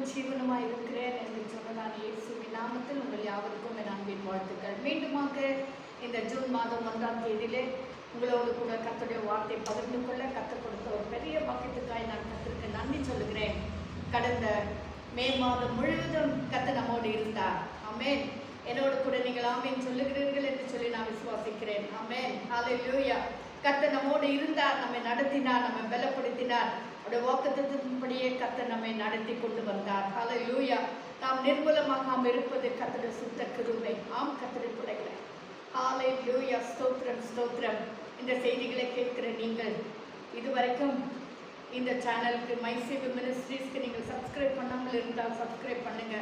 வழியும் ஜீவனுமாய் இருக்கிறேன் என்று சொன்ன நான் இயேசுவின் நாமத்தில் உங்கள் யாவருக்கும் என் அன்பின் வாழ்த்துக்கள். மீண்டுமாக இந்த ஜூன் மாதம் 1ஆம் தேதியிலே உங்களோடு கூட கர்த்தருடைய வார்த்தை பகிர்ந்து கொள்ள கற்றுக் கொடுத்த ஒரு பெரிய பாக்கியத்துக்காய் நான் கர்த்தருக்கு நன்றி சொல்லுகிறேன். கடந்த மே மாதம் முழுவதும் கர்த்தர் நம்மோடு இருந்தார். ஆமென். என்னோடு கூட நீங்கள் ஆமென் சொல்லுகிறீர்கள் என்று சொல்லி நான் விசுவாசிக்கிறேன். ஆமென். ஹல்லேலூயா. கர்த்தர் நம்மோடு இருந்தார், நம்மை நடத்தினார், நம்மை பலப்படுத்தினார். அவருடைய வாக்குத்தத்தத்தின்படியே கர்த்தர் நம்மை நடத்தி கொண்டு வந்தார். ஹல்லேலூயா. நாம் நிர்மூலமாகாமல் இருப்பது கர்த்தருடைய சுத்த கிருபை. ஆம் கர்த்தருடைய பிள்ளைகளே, ஹல்லேலூயா. ஸ்தோத்திரம் ஸ்தோத்திரம். இந்த செய்திகளை கேட்கிற நீங்கள் இதுவரைக்கும் இந்த சேனலுக்கு மைசேவ் மினிஸ்ட்ரீஸ்க்கு நீங்கள் சப்ஸ்கிரைப் பண்ணாமல் இருந்தால் சப்ஸ்கிரைப் பண்ணுங்க.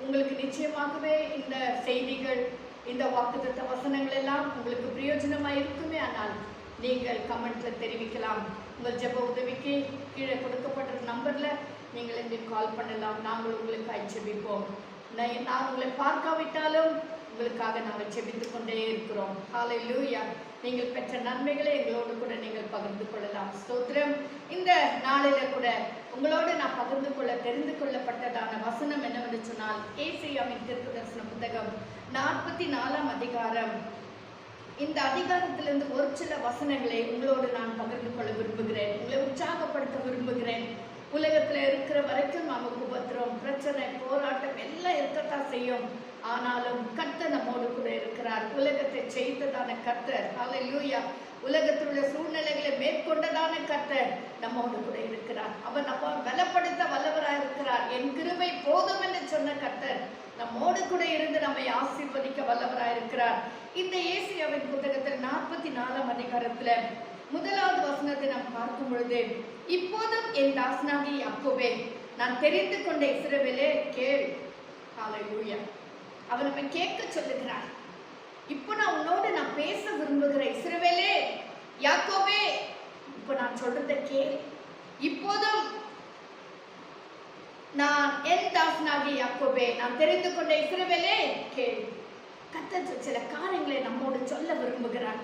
உங்களுக்கு நிச்சயமாகவே இந்த செய்திகள், இந்த வாக்குத்தத்த வசனங்கள் எல்லாம் உங்களுக்கு பிரயோஜனமாக இருக்குமே. ஆனால் நீங்கள் கமெண்ட்ல தெரிவிக்கலாம். உங்கள் ஜெப உதவிக்கு கீழே கொடுக்கப்பட்ட நம்பர்ல நீங்கள் எங்களுக்கு கால் பண்ணலாம். நாங்கள் உங்களுக்கு ஜெபிப்போம். நான் உங்களை பார்க்காவிட்டாலும் உங்களுக்காக நாங்கள் ஜெபித்து கொண்டே இருக்கிறோம். ஹல்லேலூயா. நீங்கள் பெற்ற நன்மைகளை எங்களோடு கூட நீங்கள் பகிர்ந்து கொள்ளலாம். ஸ்தோத்திரம். இந்த நாளில கூட உங்களோடு நான் பகிர்ந்து கொள்ள தெரிந்து கொள்ளப்பட்டதான வசனம் என்னவென்று சொன்னால், ஏசாயாவின் தீர்க்கதரிசன புத்தகம் 44ஆம் அதிகாரம். இந்த அதிகாரத்திலிருந்து ஒரு சில வசனங்களை உங்களோடு நான் பகிர்ந்து கொள்ள விரும்புகிறேன். உங்களை உற்சாகப்படுத்த விரும்புகிறேன். உலகத்தில் இருக்கிற வரைக்கும் நமக்கு உபத்திரம், பிரச்சனை, போராட்டம் எல்லாம் இருக்கத்தான் செய்யும். ஆனாலும் கர்த்தர் நம்மோடு கூட இருக்கிறார். உலகத்தை செய்ததான கர்த்தர், ஹல்லேலூயா, உலகத்தில் உள்ள சூழ்நிலைகளை மேற்கொண்டதான கர்த்தர் நம்மோடு கூட இருக்கிறார். அவர் நம்ம பலப்படுத்த வல்லவராக இருக்கிறார். என் கிருபை போதும் என்று சொன்ன கர்த்தர் நம்மோடு கூட இருந்து நம்மை ஆசீர்வதிக்க வல்லவராக இருக்கிறார். இந்த ஏசாயாவின் புத்தகத்தில் 44ஆம் அதிகாரத்துல 1வது வசனத்தை நாம் பார்க்கும் பொழுது, இப்போதும் என் தாசனாகிய யாக்கோபே, நான் தெரிந்து கொண்ட இஸ்ரவேலே கேள். ஹல்லேலூயா. அவர் நம்ம கேட்க சொல்லுகிறார். இப்போ நான் உன்னோடு நான் பேச விரும்புகிற இஸ்ரவேலே, யாக்கோபே, இப்போ நான் சொல்றதை கேள். இப்போதும் நான் என் தாசனாகிய யாக்கோபே, நான் தெரிந்து கொண்ட இஸ்ரவேலே கேள். கர்த்தர் சில காரியங்களை நம்மோடு சொல்ல விரும்புகிறார்.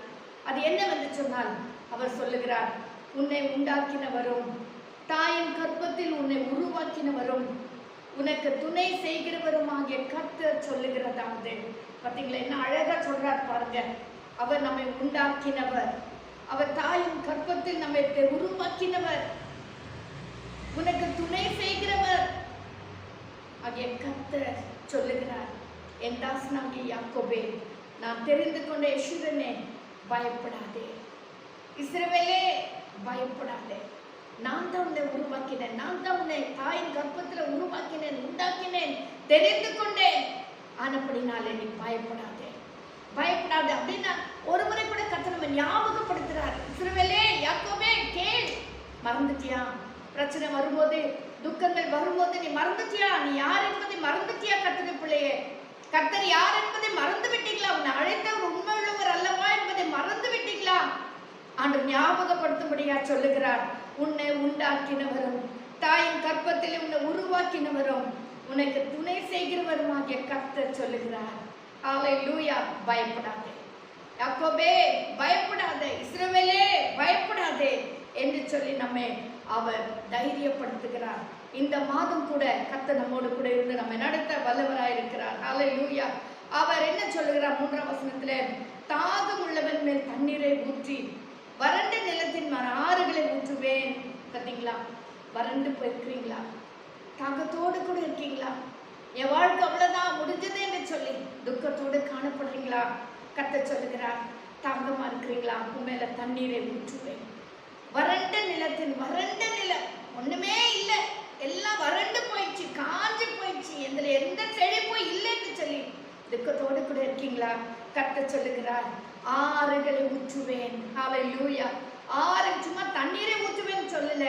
அது என்னவென்று சொன்னால், அவர் சொல்லுகிறார், உன்னை உண்டாக்கினவரும் தாயின் கர்ப்பத்தில் உன்னை உருவாக்கினவரும் உனக்கு துணை செய்கிறவருமாகிய கர்த்தர் சொல்லுகிறதாவது. பார்த்தீங்களா என்ன அழகா சொல்றார் பாருங்க. அவர் நம்மை உண்டாக்கினவர், அவர் தாயின் கர்ப்பத்தில் நம்மை உருவாக்கினவர், உனக்கு துணை செய்கிறவர் ஆகிய கர்த்தர் சொல்லுகிறார். என் தாசனாகிய யாக்கோபே, நான் தெரிந்து கொண்ட யெஷூரனே, பயப்படாதே. இஸ்ரவேலே, பயப்படாதே. நான் தான் உன்னை உருவாக்கினேன், நான் தான் உன்னை தாயின் கர்ப்பத்தில் உருவாக்கினேன், உண்டாக்கினேன், தெரிந்து கொண்டேன். ஆனப்படினாலே நீ பயப்படாதே, பயப்படாதே அப்படின்னா ஒரு முறை கூட கர்த்தர் நம்ம ஞாபகப்படுத்துறார். இஸ்ரவேலே, யாக்கோபே, கேள். மறந்துட்டியா? பிரச்சனை வரும்போது, துக்கங்கள் வரும்போது நீ மறந்துட்டியா? நீ யார் என்பதை மறந்துட்டியா? கர்த்தருடைய பிள்ளையே, கர்த்தர் யார் என்பதை மறந்து விட்டீங்களா? உன்னை அழைத்தவர் உண்மை உள்ளவர் அல்லவா என்பதை மறந்து விட்டீங்களா? ஆண்டவர் ஞாபகப்படுத்தும்படியா சொல்லுகிறார். உன்னை உண்டாக்கினவரும் தாயின் கர்ப்பத்தில் உன்னை உருவாக்கினவரும் உனக்கு துணை செய்கிறவருமாகிய கர்த்தர் சொல்லுகிறார். ஹல்லேலூயா. பயப்படாதே யாக்கோபே, பயப்படாதே. இஸ்ரவேலே, பயப்படாதே என்று சொல்லி நம்மை அவர் தைரியப்படுத்துகிறார். இந்த மாதம் கூட கர்த்தர் நம்மோடு கூட இருந்து நம்மை நடத்த வல்லவராய் இருக்கிறார். ஹல்லேலூயா. அவர் என்ன சொல்லுகிறார்? 3ஆம் வசனத்திலே, தாகம் உள்ளவன் மேல் தண்ணீரை ஊற்றி வறண்ட நிலத்தின் ஆறுகளை ஊற்றுவேன். பார்த்தீங்களா? வறண்டு போயிருக்கிறீங்களா? தாகத்தோடு கூட இருக்கீங்களா? என் வாழ்க்கை அவ்வளவுதான், முடிஞ்சது என்று சொல்லி துக்கத்தோடு காணப்படுறீங்களா? கர்த்தர் சொல்லுகிறார், தாகமா இருக்கிறீங்களா? உன் மேல தண்ணீரை ஊற்றுவேன். வறண்ட நிலத்தின், வறண்ட நிலம், ஒண்ணுமே இல்லை, எல்லாம் வறண்டு போயிடுச்சு, காஞ்சி போயிடுச்சு, இதுல எந்த செழிப்பும் இல்லைன்னு சொல்லி துக்கத்தோடு கூட இருக்கீங்களா? கர்த்தர் சொல்லுகிறார், ஆறுகளை ஊற்றுவேன். ஹல்லேலூயா. ஆறு சும்மா தண்ணீரை ஊற்றுவேன் சொல்லல,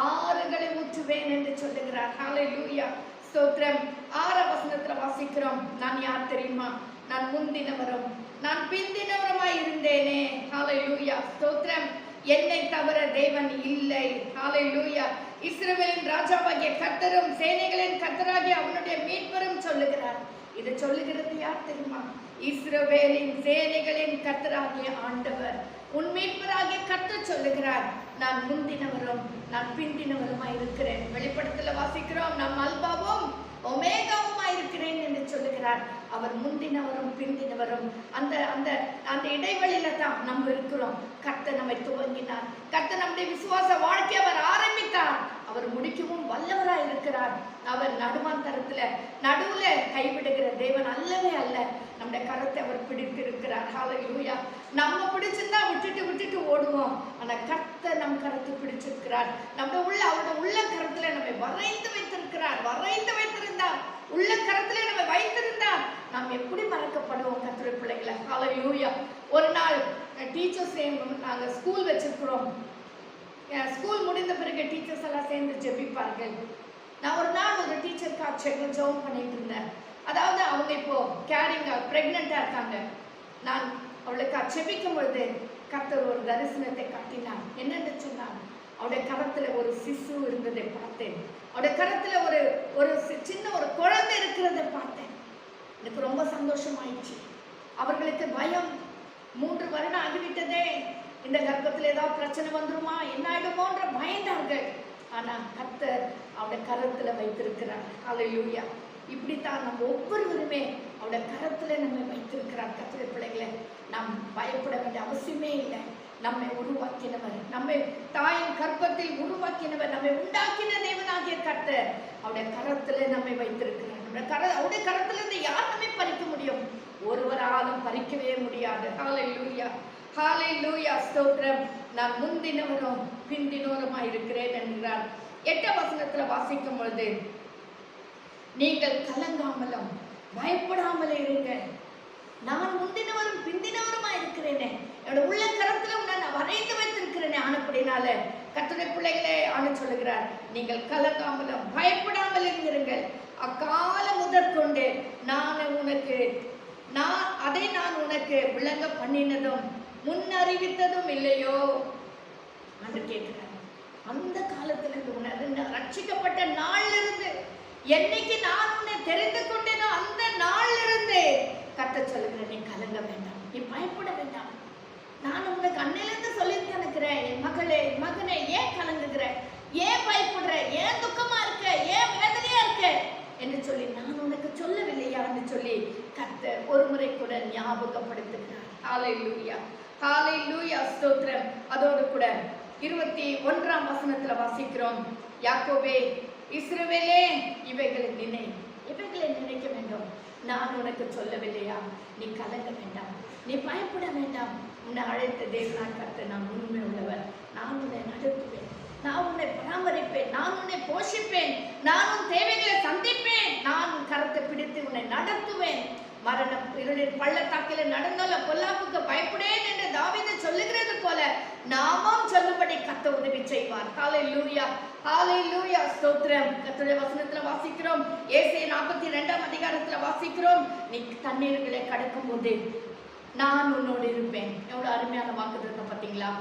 ஆறுகளை ஊற்றுவேன் என்று சொல்லுகிறார். ஹல்லேலூயா. ஸ்தோத்திரம். 6ஆம் வசனத்துல வாசிக்கிறோம், நான் யார் தெரியுமா? நான் முந்தினவரும் நான் பிந்தினவருமாய் இருந்தேனே. ஹல்லேலூயா. ஸ்தோத்திரம். என்னை தவிர தேவன் இல்லை. ஹல்லேலூயா. இஸ்ரவேலின் ராஜாவாகிய கர்த்தரும் சேனைகளின் கர்த்தராகிய அவனுடைய மீட்பரும் சொல்லுகிறார். இதை சொல்லுகிறது யார் தெரியுமா? இஸ்ரவேலின் சேனைகளின் கர்த்தராகிய ஆண்டவர், உன் மீட்பராகிய கர்த்தர் சொல்லுகிறார், நான் முந்தினவரும் நான் பிந்தினவருமாய் இருக்கிறேன். வெளிப்படுத்தல வாசிக்கிறோம், நான் அல்பாவும் ஒமேகாவுமாய் இருக்கிறேன் என்று சொல்லுகிறார். அவர் முந்தினவரும் பிந்தினவரும். அந்த அந்த அந்த இடைவெளியில தான் நம்ம இருக்கிறோம். கர்த்தர் நம்மை துவங்கினார். கர்த்தர் நம்முடைய விசுவாச வாழ்க்கையை அவர் ஆரம்பித்தார். அவர் முடிக்கவும் வல்லவராய் இருக்கிறார். அவர் நடுவாந்தரத்துல நடுவுல கைவிடுகிற தேவன் அல்லவே அல்ல. நம்முடைய கரத்தை அவர் பிடித்திருக்கிறார். ஹல்லேலூயா. நம்ம பிடிச்சிருந்தா விட்டுட்டு ஓடுவோம். ஆனா கர்த்தர் நம் கரத்தை பிடிச்சிருக்கிறார். நம்ம அவருடைய உள்ள கரத்துல நம்மை வரைந்து வைத்திருக்கிறார். வரைந்து வைத்திருந்தார், உள்ள கரத்துல நம்ம வைத்திருந்தார், நாம் எப்படி மறக்கப்படுவோம் கர்த்தருடைய பிள்ளைகளை? ஹல்லேலூயா. ஒரு நாள் டீச்சர்ஸ் நாங்க ஸ்கூல் வச்சிருக்கிறோம். ஸ்கூல் முடிந்த பிறகு டீச்சர்ஸ் எல்லாம் சேர்ந்து ஜெபிப்பார்கள். நான் ஒரு நாள் ஒரு டீச்சருக்காக ஜெபம் பண்ணிட்டு இருந்தேன். அதாவது அவங்க இப்போ பிரெக்னெண்டா இருக்காங்க. நான் அவளுக்கு ஜெபிக்கும் பொழுது கர்த்தர் ஒரு தரிசனத்தை காட்டினார். என்னன்னு சொன்னார், அவருடைய கரத்துல ஒரு சிசு இருந்ததை பார்த்தேன். அவருடைய கரத்துல ஒரு சின்ன ஒரு குழந்தை இருக்கிறத பார்த்தேன். எனக்கு ரொம்ப சந்தோஷமாயிடுச்சு. அவர்களுக்கு பயம், 3 வருடம் ஆகிவிட்டதே, இந்த கர்ப்பத்தில் ஏதாவது பிரச்சனை வந்துருமா, என்ன ஆயிடுமோன்ற பயந்தார்கள். ஆனா கர்த்தர் அவருடைய கரத்துல வைத்திருக்கிறார். ஹல்லேலூயா. இப்படித்தான் நம்ம ஒவ்வொருவருமே அவருடைய கரத்துல நம்ம வைத்திருக்கிறார். கர்த்தருடைய பிள்ளைகளை நாம் பயப்பட வேண்டிய அவசியமே இல்லை. நம்மை உருவாக்கினவர், நம்மை தாயின் கர்ப்பத்தில் உருவாக்கினவர், நம்மை உண்டாக்கின தேவனாகிய கர்த்தர் அவருடைய கரத்துல நம்மை வைத்திருக்கிறார். அவருடைய கரத்துல இருந்து யார் நம்மை பறிக்க முடியும்? ஒருவராலும் பறிக்கவே முடியாது. ஹல்லேலூயா. ஹல்லேலூயா. ஸ்தோத்திரம். நான் முந்தினவரும் பிந்தினவருமாய் இருக்கிறேன் என்கிறார். 8ஆம் வசனத்துல வாசிக்கும் பொழுது, நீங்கள் கலங்காமலும் பயப்படாமல் இருங்க, நான் முந்தினவரும் பிந்தினவருமாய் இருக்கிறேனே, என்னோட உள்ள கரத்துல உன்னை நான் வரைந்து வைத்திருக்கிறேனே. ஆனப்படினால கர்த்தருடைய பிள்ளைகளே ஆன சொல்லுகிறார், நீங்கள் கலங்காமலும் பயப்படாமல் இருங்கள். அக்காலம் முதற்கொண்டு அதை நான் உனக்கு விளங்க பண்ணினதும் முன்னறிவித்ததும் இல்லையோ என்று கேட்கிறார். அந்த காலத்துல ரட்சிக்கப்பட்ட நாள்ல இருந்து, என்னைக்கு நான் உன்னை தெரிந்து கொண்டேனோ அந்த நாள்ல இருந்து கர்த்தர் சொல்லுகிறேன், நீ கலங்க வேண்டாம், நீ பயப்பட வேண்டாம். நான் உனக்கு அன்னையிலிருந்து சொல்லிட்டு இருக்கிறேன், என் மகளே, மகனே, ஏன் கலங்குகிற, ஏன் பயப்படுற, ஏன் துக்கமா இருக்க, ஏன் வேதனையா இருக்க என்று சொல்லி நான் உனக்கு சொல்லவில்லையா என்று சொல்லி கர்த்தர் ஒரு முறை கூட ஞாபகப்படுத்துகிறார். ஹல்லேலூயா. ஹல்லேலூயா. ஸ்தோத்திரம். அதோடு கூட 21ஆம் வசனத்துல வாசிக்கிறோம், யாக்கோபே, இஸ்ரவேலே, இவைகளை நினைக்க வேண்டும். நான் உனக்கு சொல்லவில்லையா? நீ கலங்க வேண்டாம், நீ பயப்பட வேண்டாம். உன்னை அழைத்த தேவனாய் கர்த்தர் நான் உண்மை உள்ளவர். நான் உன்னை நடத்துவேன், நான் உன்னை பராமரிப்பேன், நான் உன்னை போஷிப்பேன், நான் உன் தேவைகளை சந்திப்பேன், நான் உன் கரத்தை பிடித்து உன்னை நடத்துவேன். மரணம் இருளின் பள்ளத்தாக்கில நடந்தாலும் பொல்லாப்புக்கு பயப்படேன் என்று தாவீது சொல்லுகிறது போல நாமும் சொல்லும்படி கர்த்தர் உதவி செய்வார். ஹல்லேலூயா. ஹல்லேலூயா. ஸ்தோத்திரம். கர்த்தருடைய வசனத்துல வாசிக்கிறோம், ஏசாயா 42ஆம் அதிகாரத்துல வாசிக்கிறோம், நீ தண்ணீர்களை கடக்கும் போது நான் உன்னோடு இருப்பேன். எவ்வளவு அருமையான வாக்குத்தத்தம் பார்த்தீங்களா?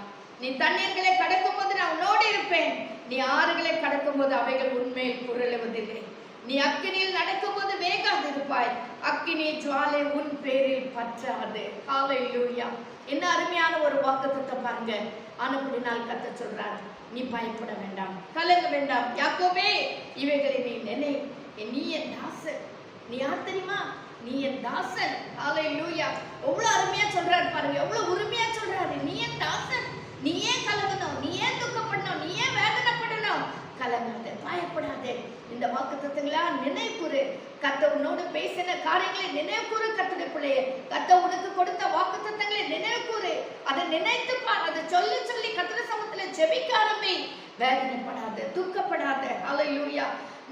நீ தண்ணீர்களை கடக்கும் போது நான் உன்னோடு இருப்பேன். நீ ஆறுகளை கடக்கும் போது அவைகள் உன்மேல் புரளுவதில்லை. நீ அக்கினியில் நடக்கும் போது வேகாது இருப்பாய், அக்கினி ஜுவாலை உன் பேரில் பற்றாது. ஹல்லேலூயா. என்ன அருமையான ஒரு வாக்குத்தத்தம் பாருங்க. ஆனபடினால் கர்த்தர் சொல்றார், நீ பயப்பட வேண்டாம், கலங்க வேண்டாம். யாக்கோபே, இவைகளை நீ நினை, நீ என் தாசன். நீ யார் தெரியுமா? நீ என் தாசன். ஹல்லேலூயா. எவ்வளவு அருமையா சொல்றாரு பாருங்க, எவ்வளவு உரிமையா சொல்றாரு. நீ என் தாசன், நீ ஏன் கலங்கணும், நீ ஏன் துக்கப்படணும், நீ ஏன் வேதனைப்படணும்? கலங்காதே, பயப்படாதே. இந்த வாக்குத்தத்தங்களா நினைவுக்கூறு. கர்த்தர் உன்னோடு பேசின காரியங்களை நினைவுக்கூறு. கர்த்தருடைய பிள்ளையே, கர்த்தர் உனக்கு கொடுத்த வாக்குத்தத்தங்களை நினைவுக்கூறு. அதை நினைத்து பார், அதை சொல்லி சொல்லி கர்த்தர் சமூகத்துல ஜெபிக்க ஆரம்பி. வேதனைப்படாத, துக்கப்படாத. ஹல்லேலூயா.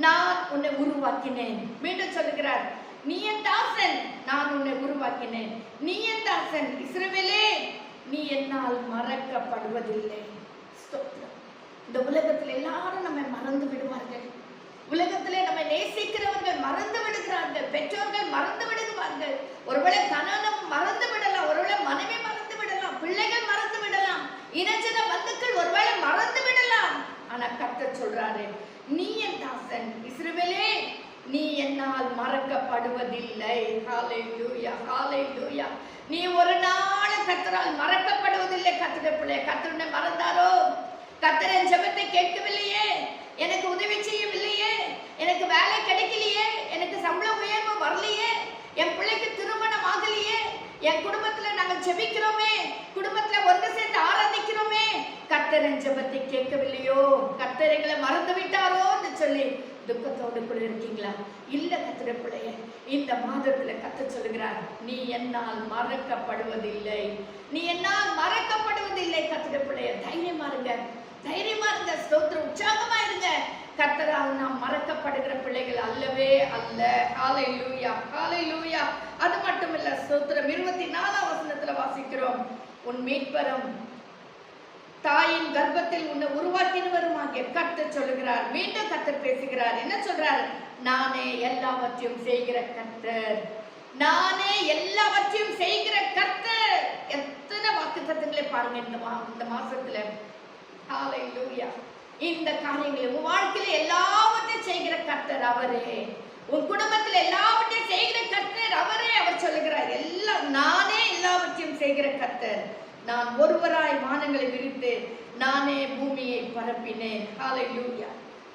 நான் உன்னை உருவாக்கினேன். மீண்டும் சொல்லுகிறார், நீ என் தாசன், நான் உன்னை உருவாக்கினேன். நீ என் தாசன். இஸ்ரவேலே, நீ என்னால் மறக்கப்படுவதில்லை. இந்த உலகத்தில் எல்லாரும் நம்மை மறந்து விடுவார்கள். உலகத்திலே நம்மை நேசிக்கிறவர்கள் மறந்து விடுகிறார்கள், பெற்றோர்கள் மறந்து விடுவார்கள், ஒருவேளை கணவன் மறந்து விடலாம், ஒருவேளை மனைவி மறந்து விடலாம், பிள்ளைகள் மறந்து விடலாம், இனஜன பந்துக்கள் ஒருவேளை மறந்து விடலாம். ஆனா கர்த்தர் சொல்றாரு, நீ என் தாசன். இஸ்ரவேலே, நீ என்னால் மறக்கப்படுவதில்லை. ஹalleluya, ஹalleluya. நீ ஒரு நாள் கர்த்தரால் மறக்கப்படுவதில்லை. கர்த்தருடைய பிள்ளை, கர்த்தரை மறந்தாரோ? கர்த்தர் என் ஜெபத்தை கேட்கவில்லையே, எனக்கு உதவி செய்யவில்லையே, எனக்கு வேலை கிடைக்கலையே, எனக்கு சம்பள உயர்வு வரலையே, என் பிள்ளைக்கு திருமணம் ஆகலையே, என் குடும்பத்துல நாங்கள் ஜெபிக்கிறோமே, குடும்பத்துல ஒன்று சேர்ந்து ஆராதிக்கிறோமே, கர்த்தர் என் ஜெபத்தை கேட்கவில்லையோ, கர்த்தர் எங்களை மறந்து விட்டாரோன்னு சொல்லி துக்கத்தோடு கூட இருக்கீங்களா? இல்ல கர்த்தருடைய பிள்ளையே, இந்த மாதத்துல கர்த்தர் சொல்லுகிறார், நீ என்னால் மறக்கப்படுவதில்லை, நீ என்னால் மறக்கப்படுவதில்லை. கர்த்தருடைய பிள்ளையே, தைரியமா இருங்க, தைரியமா இருங்க, ஸ்தோத்திரம், உற்சாகமா இருங்க. கர்த்தரால் நாம் மறக்கப்படுகிற பிள்ளைகள் அல்லவே அல்ல. ஹalleluya, ஹalleluya. அது மட்டும் இல்ல, ஸ்தோத்திரம், 24ஆம் வசனத்துல வாசிக்கிறோம், உன் மீட்பரும் தாயின் கர்ப்பத்தில் உன்னை உருவாக்கினவருமாகிய கர்த்தர் சொல்லுகிறார். மீண்டும் கர்த்தர் பேசுகிறார். என்ன சொல்றார்? நானே எல்லாவற்றையும் செய்கிற கர்த்தர், நானே எல்லாவற்றையும் செய்கிற கர்த்தர். எத்தனை வாக்குத்தத்தங்களை பாருங்க இந்த மாசத்துல. ஹalleluya. இந்த காரியங்களை உன் வாழ்க்கையில எல்லாவற்றையும் செய்கிற கர்த்தர் அவரே, உன் குடும்பத்துல எல்லாவற்றையும் செய்கிற கர்த்தர் அவரே. அவர் சொல்லுகிறார், நானே எல்லாவற்றையும் செய்கிற கர்த்தர், நான் ஒருவராய் வானங்களை விரித்து நானே பூமியை பரப்பினேன். ஹalleluya.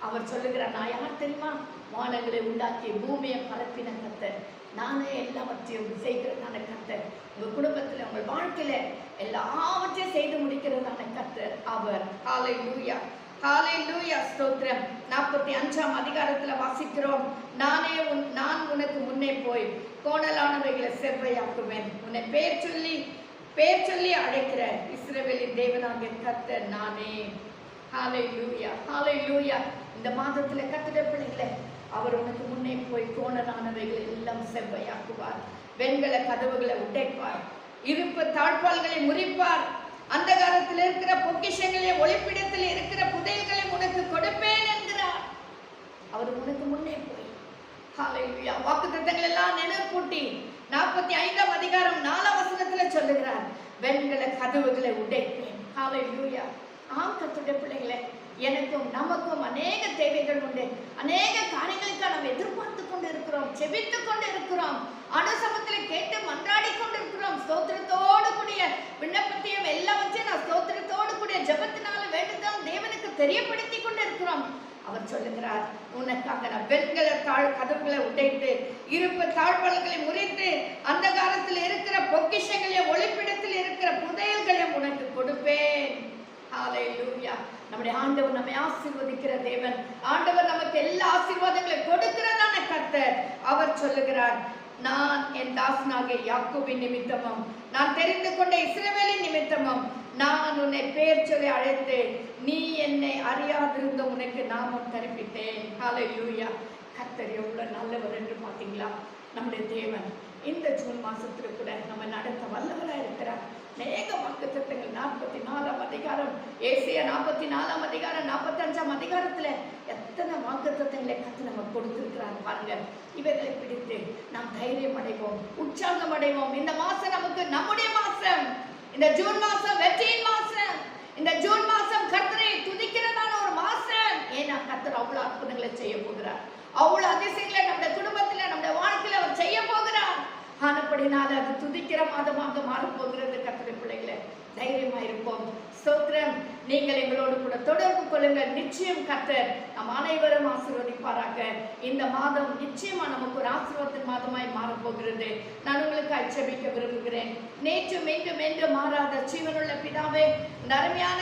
அவர் சொல்லுகிறார், நான் யார் தெரியுமா? வானங்களை உண்டாக்கி பூமியை பரப்பின கர்த்தர், நானே எல்லாவற்றையும் செய்கிறதான கர்த்தர். உங்க குடும்பத்துல உங்க வாழ்க்கையில எல்லாவற்றையும் செய்து முடிக்கிறதான கர்த்தர் அவர். ஹalleluya, ஹalleluya, ஸ்தோத்திரம். 45ஆம் அதிகாரத்துல வாசிக்கிறோம், நான் உனக்கு முன்னே போய் கோணலானவைகளை செவ்வையாக்குவேன், உன்னை பேர் சொல்லி அழைக்கிற இஸ்ரவேலின் தேவனாகிய கர்த்தர் நானே. ஹalleluya, ஹalleluya. இந்த மாதத்துல கர்த்தருடைய பிள்ளைகளே, அவர் உனக்கு முன்னே போய் கோணலானவைகளை எல்லாம் செவ்வையாக்குவார், வெண்கல கதவுகளை உடைப்பார், இருப்பு தாழ்பால்களை முறிப்பார், அந்தகாரத்தில் இருக்கிற பொக்கிஷங்களே ஒளிப்பிடத்தில் இருக்கிற புதையல்களை உனக்கு கொடுப்பேன் என்கிறார். அவர் உனக்கு முன்னே போய் ஹalleluya வாக்குத்தத்தங்கள் எல்லாம் நினைப்பூட்டி 45ஆம் அதிகாரம் 4ஆம் வசனத்துல சொல்லுகிறார், வெண்கல கதவுகளை உடைப்பேன். ஹalleluya. கர்த்தருடைய பிள்ளைகளே, எனக்கும் நமக்கும் அநேக தேவைகள் உண்டு, அநேக காரியங்களுக்காக நாம் எதிர்பார்த்து கொண்டு இருக்கிறோம், செபித்து கொண்டு இருக்கிறோம், அனுசமத்தில் கேட்டு மன்றாடி கொண்டு இருக்கிறோம். ஸ்தோத்திரத்தோடு கூடிய விண்ணப்பத்தையும் எல்லாவற்றையும் நான் ஸ்தோத்திரத்தோடு கூடிய ஜெபத்தினால வேண்டுதல் தேவனுக்கு தெரியப்படுத்தி கொண்டு இருக்கிறோம். அவர் சொல்லுகிறார், உனக்காக நான் வெண்கல கதவுகளை உடைத்து இருப்பு தாழ்பால்களை முறித்து அந்த காலத்தில் இருக்கிற பொக்கிஷங்களையும் ஒளிப்பிடத்தில் இருக்கிற புதையல்களையும் உனக்கு கொடுப்பேன். ஹalleluya. நம்முடைய ஆண்டவர் நம்மை ஆசீர்வதிக்கிற தேவன், ஆண்டவர் நமக்கு எல்லா ஆசீர்வாதங்களையும் கொடுக்கிறதான கர்த்தர். அவர் சொல்லுகிறார், நான் என் தாசனாகிய யாக்கோபின் நிமித்தமும் நான் தெரிந்து கொண்ட இஸ்ரவேலின் நிமித்தமும் நான் உன்னை பேர் சொல்லி அழைத்து நீ என்னை அறியாதிருந்த உனக்கு நாமம் தரிப்பித்தேன். ஹalleluya. கர்த்தர் எவ்வளவு நல்லவர் என்று பார்த்தீங்களா? நம்முடைய தேவன் இந்த ஜூன் மாசத்துல கூட நம்ம நடத்த வல்லவராக இருக்கிறார். அநேக வாக்குத்தத்தங்கள் 44ஆம் அதிகாரம், ஏசாயா 44ஆம் அதிகாரம், 45ஆம் அதிகாரத்துல எத்தனை வாக்குத்தத்தங்களை கர்த்தர் நமக்கு கொடுத்திருக்கிறார் பாருங்க. இவைகளை பிடித்து நாம் தைரியம் அடைவோம், உற்சாகம் அடைவோம். இந்த மாசம் நமக்கு நம்முடைய மாசம், இந்த ஜூன் மாசம் வெற்றியின் மாசம், இந்த ஜூன் மாசம் கர்த்தரை துதிக்கிறதான ஒரு மாசம். ஏன்னா கர்த்தர் அவ்வளவு அற்புதங்களை செய்ய போகிறார், அவ்வளவு அதிசயங்களை நம்முடைய குடும்பத்துல நம்முடைய வாழ்க்கையில அவர் செய்ய போகிறார். ஆனப்படினால அது துதிக்கிற மாதமாக மாறப்போகிறது. கர்த்தருடைய பிள்ளைகளை, தைரியமா இருப்போம். ஸ்தோத்திரம். நீங்கள் எங்களோடு கூட தொடர்பு கொள்ளுங்கள். நிச்சயம் கர்த்தர் நம் அனைவரும் ஆசீர்வதிப்பாராக. இந்த மாதம் நிச்சயமா நமக்கு ஒரு ஆசீர்வாதத்தின் மாதமாய் மாறப்போகிறது. நான் உங்களுக்கு ஜெபிக்க விரும்புகிறேன். நேற்று மீண்டும் என்று மாறாத ஜீவனுள்ள பிதாவே, இந்த அருமையான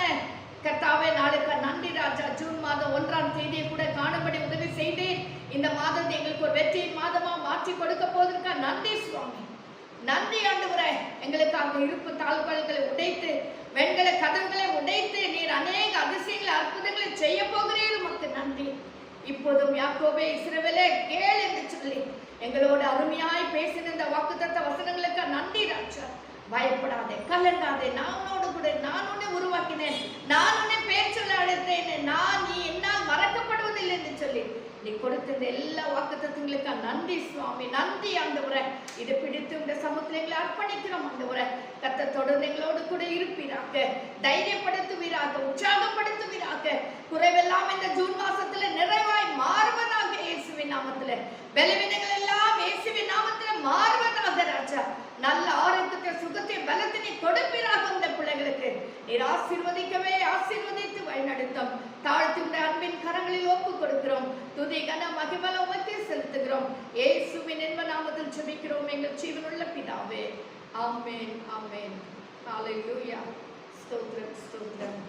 கர்த்தாவே, நாளுக்கு நன்றி ராஜா. ஜூன் மாதம் 1ஆம் தேதியை கூட காணும்படி உதவி செய்து இந்த மாதத்தை எங்களுக்கு ஒரு வெற்றியின் மாதமா மாற்றி கொடுக்க போவதற்காக நன்றி சுவாமி. நன்றி ஆண்டவரே. எங்களுக்காக இருப்பு தாழ்பால்களை உடைத்து வெண்கல கதவுகளை உடைத்து நீர் அநேக அதிசயங்களை அற்புதங்களை செய்ய போகிறீர்கள். உமக்கு நன்றி. இப்போதும் யாக்கோபே இஸ்ரவேலே கேள் என்று சொல்லி எங்களோட அருமையாய் பேசின இந்த வாக்குத்தத்த வசனங்களுக்கு நன்றி ராஜா. பயப்படாதே, கலங்காதே, நான் உன்னோடு கூட, நான் உன்னை உருவாக்கினேன், நான் உன்னை பேர் சொல்ல அழைத்தேன், நீ என்னால் மறக்கப்படுவதில்லை என்று சொல்லி நீ கொடுத்த இந்த எல்லா வாக்குத்தத்தங்களுக்கு நன்றி சுவாமி. நன்றி ஆண்டவரே. இதை பிடித்து இந்த சமூகத்தில் எங்களை அர்ப்பணிக்கிறோம் ஆண்டவரே. கர்த்தர் தொடர்ந்து எங்களோடு கூட இருப்பீராக, தைரியப்படுத்துவீராக, உற்சாகப்படுத்துவீராக. குறைவெல்லாம் இந்த ஜூன் மாசத்துல நிறைவாய் மாறுவதாக இயேசுவின் நாமத்துல. பலவீனங்கள் எல்லாம் இயேசுவின் நாமத்துல மாறுவதாக ராஜா. நல்ல ஆரோக்கியத்தை, சுகத்தை, பலத்தை நீ கொடுப்பீராக இந்த பிள்ளைகளுக்கு. நீர் ஆசீர்வதிக்கவே ஆசீர்வதித்து வழிநடத்தும். தாழ்த்தி உடைய அன்பின் கரங்களில் ஒப்பு கொடுக்கிறோம். துதி கன மகிமை உமக்கே செலுத்துகிறோம். இயேசுவின் இன்ப நாமத்தில் ஜெபிக்கிறோம் எங்கள் ஜீவனுள்ள பிதாவே. ஆமென், ஆமென். ஹalleluya. ஸ்தோத்திரம், ஸ்தோத்திரம்.